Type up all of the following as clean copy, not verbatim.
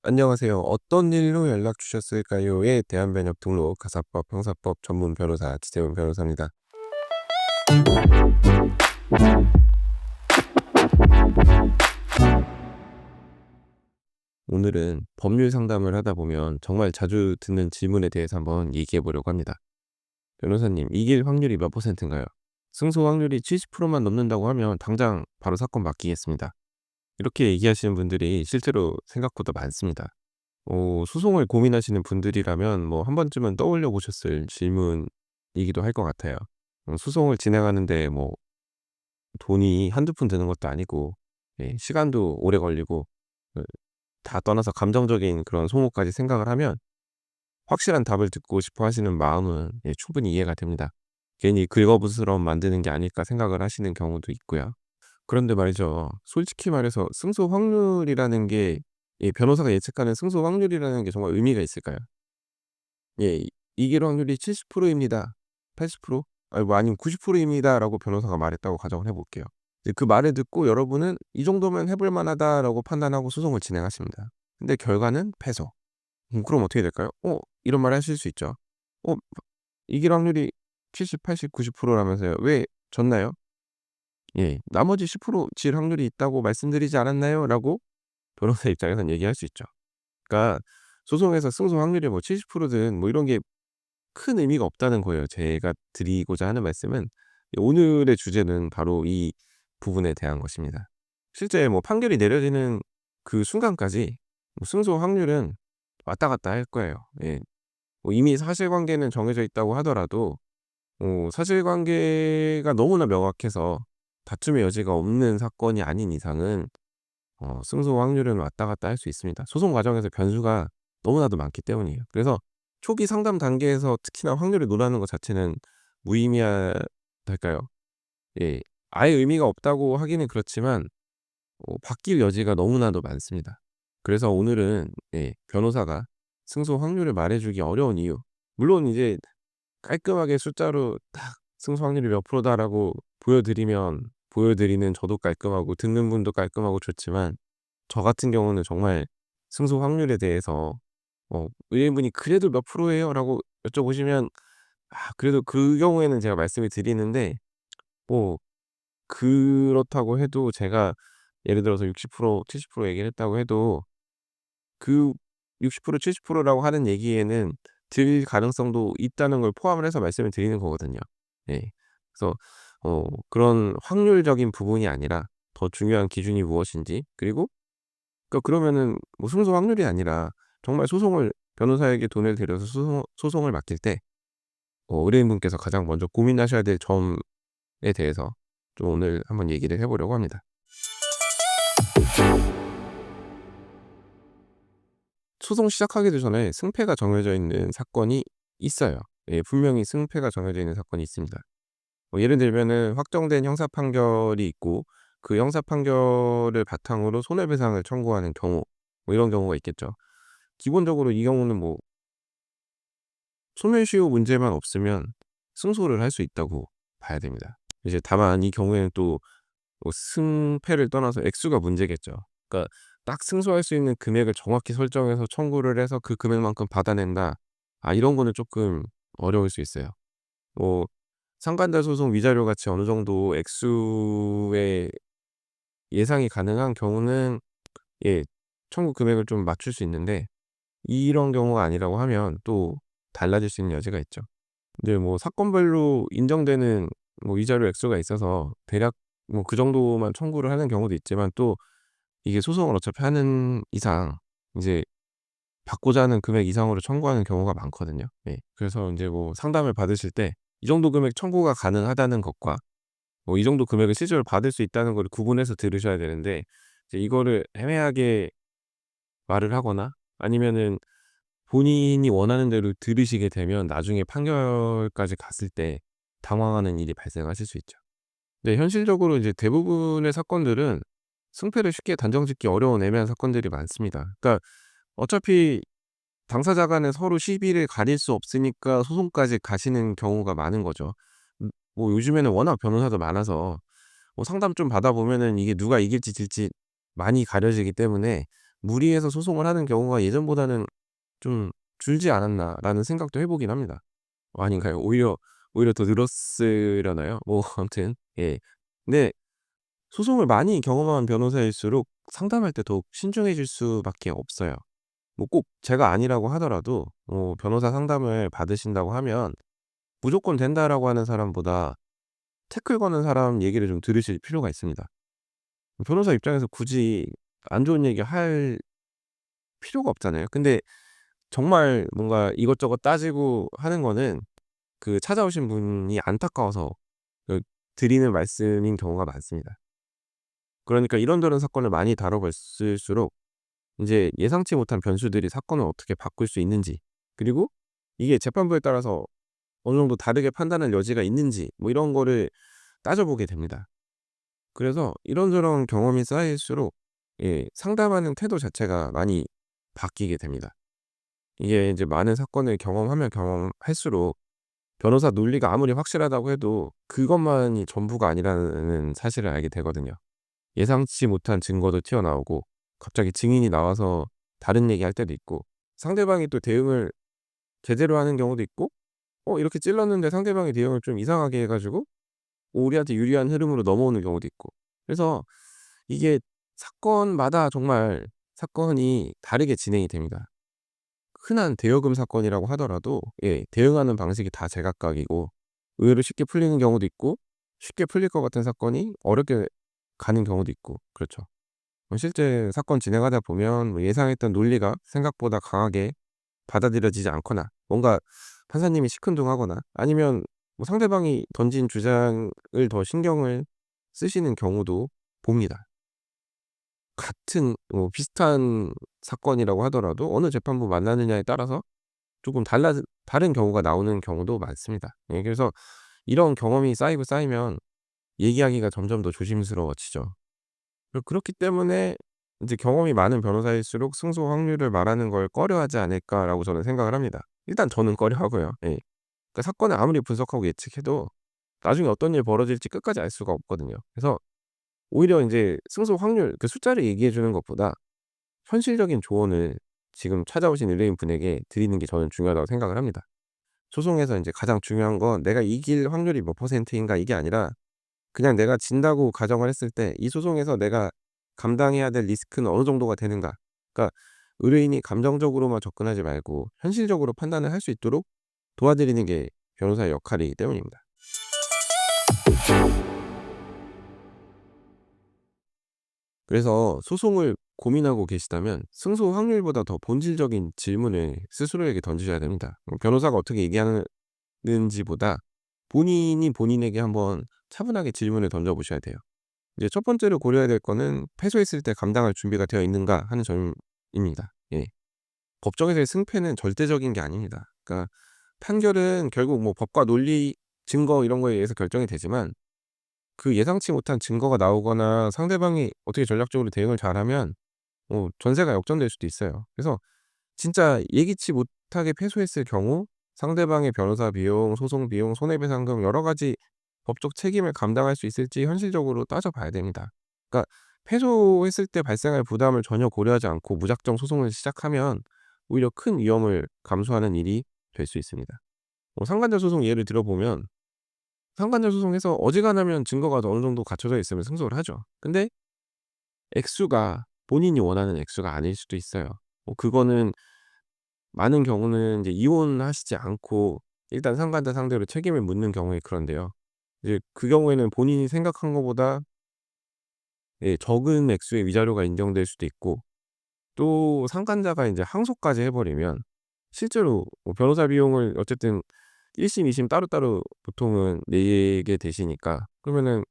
안녕하세요. "어떤 일로 연락 주셨을까요?"에 대한 변협 등록 가사법 형사법 전문 변호사 지재훈 변호사입니다. 오늘은 법률 상담을 하다 보면 정말 자주 듣는 질문에 대해서 한번 얘기해 보려고 합니다. "변호사님, 이길 확률이 몇 퍼센트인가요?" "승소 확률이 70%만 넘는다고 하면 당장 바로 사건 맡기겠습니다." 이렇게 얘기하시는 분들이 실제로 생각보다 많습니다. 소송을 고민하시는 분들이라면 뭐 한 번쯤은 떠올려 보셨을 질문이기도 할 것 같아요. 소송을 진행하는데 뭐 돈이 한두 푼 드는 것도 아니고, 시간도 오래 걸리고, 그 다 떠나서 감정적인 그런 소모까지 생각을 하면 확실한 답을 듣고 싶어 하시는 마음은 충분히 이해가 됩니다. 괜히 긁어부스럼 만드는 게 아닐까 생각을 하시는 경우도 있고요. 그런데 말이죠. 솔직히 말해서 승소 확률이라는 게, 변호사가 예측하는 승소 확률이라는 게 정말 의미가 있을까요? 이길 확률이 70% 입니다. 80%? 아니 뭐 아니면 90% 입니다라고 변호사가 말했다고 가정을 해 볼게요. 이제 그 말을 듣고 여러분은 '이 정도면 해볼 만하다.'라고 판단하고 소송을 진행하십니다. 근데 결과는 패소. 그럼 어떻게 될까요? 이런 말을 하실 수 있죠. '어 이길 확률이 70, 80, 90% 라면서요. 왜 졌나요?' "나머지 10% 질 확률이 있다고 말씀드리지 않았나요?"라고 변호사 입장에서는 얘기할 수 있죠. 그러니까 소송에서 승소 확률이 뭐 70%든 뭐 이런 게 큰 의미가 없다는 거예요. 제가 드리고자 하는 말씀은 오늘의 주제는 바로 이 부분에 대한 것입니다. 실제 뭐 판결이 내려지는 그 순간까지 뭐 승소 확률은 왔다 갔다 할 거예요. 뭐 이미 사실관계는 정해져 있다고 하더라도 사실관계가 너무나 명확해서 다툼의 여지가 없는 사건이 아닌 이상은 승소 확률은 왔다 갔다 할 수 있습니다. 소송 과정에서 변수가 너무나도 많기 때문이에요. 그래서 초기 상담 단계에서 특히나 확률을 논하는 것 자체는 무의미하달까요? 예. 아예 의미가 없다고 하기는 그렇지만 바뀔 여지가 너무나도 많습니다. 그래서 오늘은 변호사가 승소 확률을 말해 주기 어려운 이유, 물론 이제 깔끔하게 숫자로 딱 "승소 확률이 몇 프로다."라고 보여드리는 저도 깔끔하고 듣는 분도 깔끔하고 좋지만, 저 같은 경우는 정말 승소 확률에 대해서 의뢰인분이 "그래도 몇 프로예요?"라고 여쭤보시면 그래도 그 경우에는 제가 말씀을 드리는데, 뭐 그렇다고 해도 제가 예를 들어서 60% 70% 얘기를 했다고 해도 그 60% 70% 라고 하는 얘기에는 들 가능성도 있다는 걸 포함을 해서 말씀을 드리는 거거든요. 예. 그래서 그런 확률적인 부분이 아니라 더 중요한 기준이 무엇인지, 그리고 그러면은 뭐 승소 확률이 아니라 정말 변호사에게 돈을 들여서 소송을 맡길 때 의뢰인분께서 가장 먼저 고민하셔야 될 점에 대해서 좀 오늘 한번 얘기를 해 보려고 합니다. 소송 시작하기도 전에 승패가 정해져 있는 사건이 있어요. 분명히 승패가 정해져 있는 사건이 있습니다. 뭐 예를 들면은 확정된 형사 판결이 있고, 그 형사 판결을 바탕으로 손해배상을 청구하는 경우, 뭐 이런 경우가 있겠죠. 기본적으로 이 경우는 뭐 소멸시효 문제만 없으면 승소를 할 수 있다고 봐야 됩니다. 이제 다만 이 경우에는 또 뭐 승패를 떠나서 액수가 문제겠죠. 그러니까 딱 승소할 수 있는 금액을 정확히 설정해서 청구를 해서 그 금액만큼 받아낸다. 이런 거는 쪼끔 어려울 수 있어요. 뭐 상간달 소송 위자료 같이 어느 정도 액수의 예상이 가능한 경우는 예 청구 금액을 좀 맞출 수 있는데, 이런 경우가 아니라고 하면 또 달라질 수 있는 여지가 있죠. 근데 뭐 사건별로 인정되는 뭐 위자료 액수가 있어서 대략 뭐 그 정도만 청구를 하는 경우도 있지만, 또 이게 소송을 어차피 하는 이상 인제 받고자 하는 금액 이상으로 청구하는 경우가 많거든요. 그래서 인제 뭐 상담을 받으실 때 이 정도 금액 청구가 가능하다는 것과 뭐 이 정도 금액을 실제로 받을 수 있다는 거를 구분해서 들으셔야 되는데, 이제 이거를 애매하게 말을 하거나 아니면은 본인이 원하는 대로 들으시게 되면 나중에 판결까지 갔을 때 당황하는 일이 발생하실 수 있죠. 네, 현실적으로 이제 대부분의 사건들은 승패를 쉽게 단정짓기 어려운 애매한 사건들이 많습니다. 그러니까 어차피 당사자 간에 서로 시비를 가릴 수 없으니까 소송까지 가시는 경우가 많은 거죠. 뭐 요즘에는 워낙 변호사도 많아서 뭐 상담 좀 받아 보면은 이게 누가 이길지 질지 많이 가려지기 때문에 무리해서 소송을 하는 경우가 예전보다는 좀 줄지 않았나라는 생각도 해 보긴 합니다. 아닌가요? 오히려 더 늘었으려나요? 뭐 아무튼 예. 근데 소송을 많이 경험한 변호사일수록 상담할 때 더욱 신중해질 수밖에 없어요. 뭐 꼭 제가 아니라고 하더라도 변호사 상담을 받으신다고 하면 무조건 된다라고 하는 사람보다 태클 거는 사람 얘기를 좀 들으실 필요가 있습니다. 변호사 입장에서 굳이 안 좋은 얘기 할 필요가 없잖아요. 근데 정말 뭔가 이것저것 따지고 하는 거는 그 찾아오신 분이 안타까워서 그 드리는 말씀인 경우가 많습니다. 그러니까 이런저런 사건을 많이 다뤄봤을수록 인제 예상치 못한 변수들이 사건을 어떻게 바꿀 수 있는지, 그리고 이게 재판부에 따라서 어느 정도 다르게 판단할 여지가 있는지 뭐 이런 거를 따져보게 됩니다. 그래서 이런저런 경험이 쌓일수록 상담하는 태도 자체가 많이 바뀌게 됩니다. 이게 인제 많은 사건을 경험하면 경험할수록 변호사 논리가 아무리 확실하다고 해도 그것만이 전부가 아니라는 사실을 알게 되거든요. 예상치 못한 증거도 튀어나오고 갑자기 증인이 나와서 다른 얘기할 때도 있고, 상대방이 또 대응을 제대로 하는 경우도 있고, 이렇게 찔렀는데 상대방이 대응을 좀 이상하게 해 가지고 우리한테 유리한 흐름으로 넘어오는 경우도 있고. 그래서 이게 사건마다 정말 사건이 다르게 진행이 됩니다. 흔한 대여금 사건이라고 하더라도 대응하는 방식이 다 제각각이고 의외로 쉽게 풀리는 경우도 있고, 쉽게 풀릴 것 같은 사건이 어렵게 가는 경우도 있고 그렇죠. 실제 사건 진행하다 보면 뭐 예상했던 논리가 생각보다 강하게 받아들여지지 않거나, 뭔가 판사님이 시큰둥하거나, 아니면 뭐 상대방이 던진 주장을 더 신경을 쓰시는 경우도 봅니다. 같은 비슷한 사건이라고 하더라도 어느 재판부 만나느냐에 따라서 조금 다른 경우가 나오는 경우도 많습니다. 그래서 이런 경험이 쌓이면 얘기하기가 점점 더 조심스러워지죠. 그렇기 때문에 인제 경험이 많은 변호사일수록 승소 확률을 말하는 걸 꺼려하지 않을까라고 저는 생각을 합니다. 일단 저는 꺼려하고요. 그러니까 사건을 아무리 분석하고 예측해도 나중에 어떤 일이 벌어질지 끝까지 알 수가 없거든요. 그래서 오히려 인제 승소 확률 그 숫자를 얘기해 주는 것보다 현실적인 조언을 지금 찾아오신 의뢰인분에게 드리는 게 저는 중요하다고 생각을 합니다. 소송에서 인제 가장 중요한 건 내가 이길 확률이 몇 퍼센트인가 이게 아니라, 그냥 내가 진다고 가정을 했을 때 이 소송에서 내가 감당해야 될 리스크는 어느 정도가 되는가. 그러니까 의뢰인이 감정적으로만 접근하지 말고 현실적으로 판단을 할 수 있도록 도와드리는 게 변호사의 역할이기 때문입니다. 그래서 소송을 고민하고 계시다면 승소 확률보다 더 본질적인 질문을 스스로에게 던지셔야 됩니다. 변호사가 어떻게 얘기하는지보다 본인이 본인에게 한번 차분하게 질문을 던져 보셔야 돼요. 이제 첫 번째로 고려해야 될 거는 패소했을 때 감당할 준비가 되어 있는가 하는 점입니다. 법정에서의 승패는 절대적인 게 아닙니다. 그러니까 판결은 결국 뭐 법과 논리, 증거 이런 거에 의해서 결정이 되지만, 그 예상치 못한 증거가 나오거나 상대방이 어떻게 전략적으로 대응을 잘하면 전세가 역전될 수도 있어요. 그래서 진짜 예기치 못하게 패소했을 경우 상대방의 변호사 비용, 소송 비용, 손해배상금 여러 가지 법적 책임을 감당할 수 있을지 현실적으로 따져봐야 됩니다. 그러니까 패소했을 때 발생할 부담을 전혀 고려하지 않고 무작정 소송을 시작하면 오히려 큰 위험을 감수하는 일이 될 수 있습니다. 상간자 소송 예를 들어보면, 상간자 소송에서 어지간하면 증거가 어느 정도 갖춰져 있으면 승소를 하죠. 근데 액수가 본인이 원하는 액수가 아닐 수도 있어요. 그거는 많은 경우는 이제 이혼하시지 않고 일단 상간자 상대로 책임을 묻는 경우에 그런데요. 이제 그 경우에는 본인이 생각한 것보다 적은 액수의 위자료가 인정될 수도 있고, 또 상간자가 인제 항소까지 해 버리면 실제로 뭐 변호사 비용을 어쨌든 1 심, 2심 따로따로 보통은 내게 되시니까, 그러면은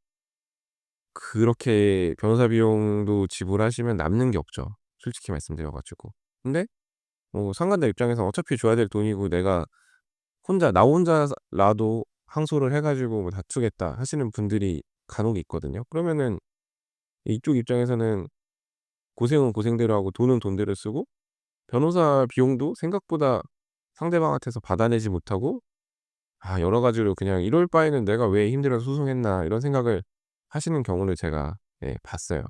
그렇게 변호사 비용도 지불하시면 남는 게 없죠, 솔직히 말씀드려 가지고. 근데 상간자 입장에서 어차피 줘야 될 돈이고 내가 나 혼자라도 항소를 해 가지고 뭐 다투겠다 하시는 분들이 간혹 있거든요. 그러면은 이쪽 입장에서는 고생은 고생대로 하고 돈은 돈대로 쓰고, 변호사 비용도 생각보다 상대방한테서 받아내지 못하고, 여러 가지로 그냥 '이럴 바에는 내가 왜 힘들어서 소송했나.' 이런 생각을 하시는 경우를 제가 봤어요.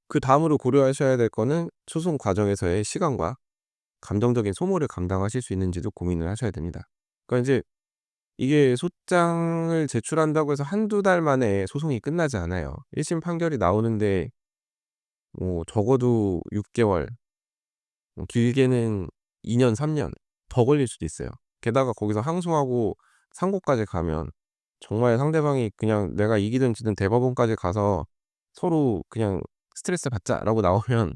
그다음으로 고려하셔야 될 거는 소송 과정에서의 시간과 감정적인 소모를 감당하실 수 있는지도 고민을 하셔야 됩니다. 그러니까 인제 이게 소장을 제출한다고 해서 한두 달 만에 소송이 끝나지 않아요. 1심 판결이 나오는데 뭐 적어도 6 개월, 뭐 길게는 2 년, 3년 더 걸릴 수도 있어요. 게다가 거기서 항소하고 상고까지 가면 정말 상대방이 그냥 "내가 이기든 지든 대법원까지 가서 서로 그냥 스트레스 받자."라고 나오면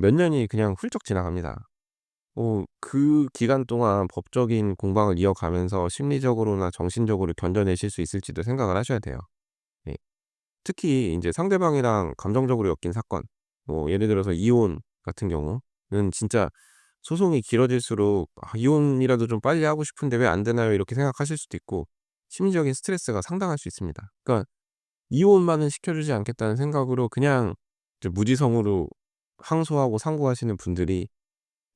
몇 년이 그냥 훌쩍 지나갑니다. 그 기간 동안 법적인 공방을 이어가면서 심리적으로나 정신적으로 견뎌내실 수 있을지도 생각을 하셔야 돼요. 예. 특히 인제 상대방이랑 감정적으로 엮인 사건, 뭐 예를 들어서 이혼 같은 경우는 진짜 소송이 길어질수록 '아 이혼이라도 좀 빨리 하고 싶은데 왜 안 되나요?' 이렇게 생각하실 수도 있고 심리적인 스트레스가 상당할 수 있습니다. 그러니까 '이혼만은 시켜 주지 않겠다.'는 생각으로 그냥 이제 무지성으로 항소하고 상고하시는 분들이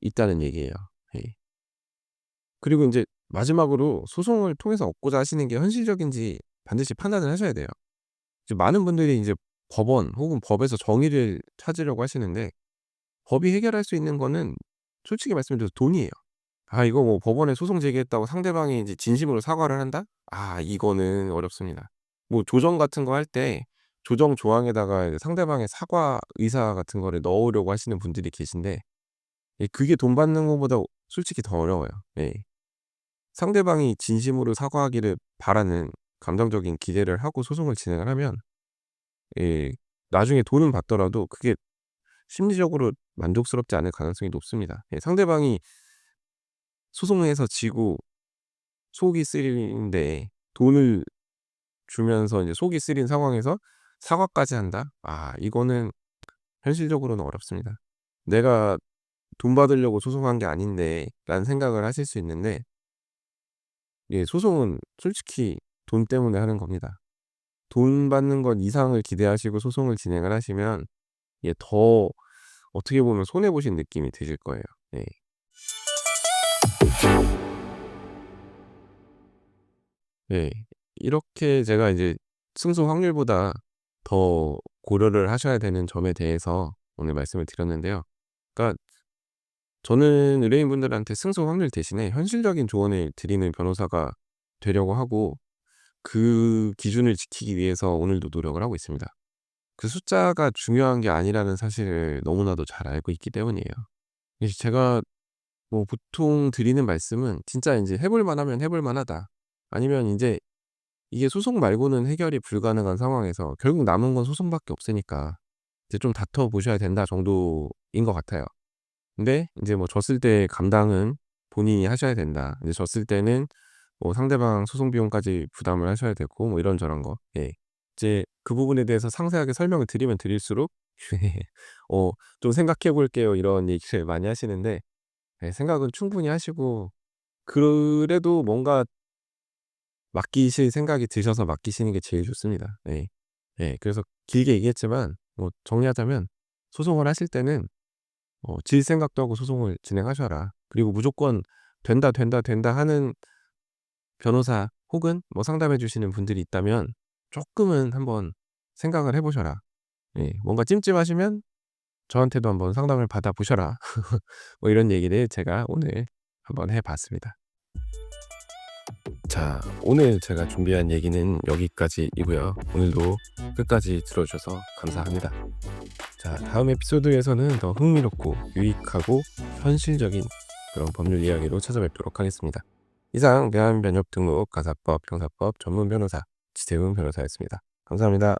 있다는 얘기예요. 예. 그리고 인제 마지막으로 소송을 통해서 얻고자 하시는 게 현실적인지 반드시 판단을 하셔야 돼요. 이제 많은 분들이 인제 법원 혹은 법에서 정의를 찾으려고 하시는데 법이 해결할 수 있는 거는 솔직히 말씀드려서 돈이에요. 이거 뭐 법원에 소송 제기했다고 상대방이 이제 진심으로 사과를 한다? 이거는 어렵습니다. 뭐 조정 같은 거 할 때 조정 조항에다가 이제 상대방의 사과 의사 같은 거를 넣으려고 하시는 분들이 계신데 그게 돈 받는 것보다 솔직히 더 어려워요. 예. 상대방이 진심으로 사과하기를 바라는 감정적인 기대를 하고 소송을 진행을 하면 예 나중에 돈은 받더라도 그게 심리적으로 만족스럽지 않을 가능성이 높습니다. 상대방이 소송에서 지고 속이 쓰리는데 돈을 주면서 이제 속이 쓰린 상황에서 사과까지 한다? 이거는 현실적으로는 어렵습니다. '내가 돈 받으려고 소송한 게 아닌데.'라는 생각을 하실 수 있는데 소송은 솔직히 돈 때문에 하는 겁니다. 돈 받는 것 이상을 기대하시고 소송을 진행을 하시면 더 어떻게 보면 손해 보신 느낌이 드실 거예요. 네. 네. 이렇게 제가 이제 승소 확률보다 더 고려를 하셔야 되는 점에 대해서 오늘 말씀을 드렸는데요. 그러니까 저는 의뢰인분들한테 승소 확률 대신에 현실적인 조언을 드리는 변호사가 되려고 하고 그 기준을 지키기 위해서 오늘도 노력을 하고 있습니다. 그 숫자가 중요한 게 아니라는 사실을 너무나도 잘 알고 있기 때문이에요. 그래서 제가 뭐 보통 드리는 말씀은 진짜 인제 "해 볼 만하면 해 볼 만하다." 아니면 인제 이게 소송 말고는 해결이 불가능한 상황에서 결국 남은 건 소송밖에 없으니까 이제 좀 다퉈 보셔야 된다 정도인 것 같아요. 근데 인제 뭐 졌을 때의 감당은 본인이 하셔야 된다. 이제 졌을 때는 뭐 상대방 소송 비용까지 부담을 하셔야 되고 뭐 이런저런 거. 이제 그 부분에 대해서 상세하게 설명을 드리면 드릴수록 어 "좀 생각해 볼게요." 이런 얘기를 많이 하시는데 생각은 충분히 하시고 그래도 뭔가 맡기실 생각이 드셔서 맡기시는 게 제일 좋습니다. 네. 그래서 길게 얘기했지만 뭐 정리하자면 소송을 하실 때는 질 생각도 하고 소송을 진행하셔라. 그리고 무조건 "된다, 된다, 된다." 하는 변호사 혹은 뭐 상담해 주시는 분들이 있다면 쪼끔은 한번 생각을 해 보셔라. 뭔가 찜찜하시면 저한테도 한번 상담을 받아 보셔라. 뭐 이런 얘기를 제가 오늘 한번 해 봤습니다. 자, 오늘 제가 준비한 얘기는 여기까지이고요. 오늘도 끝까지 들어 주셔서 감사합니다. 자, 다음 에피소드에서는 더 흥미롭고 유익하고 현실적인 그런 법률 이야기로 찾아뵙도록 하겠습니다. 이상 대한변협 등록 가사법 형사법 전문 변호사 지태훈 변호사였습니다. 감사합니다.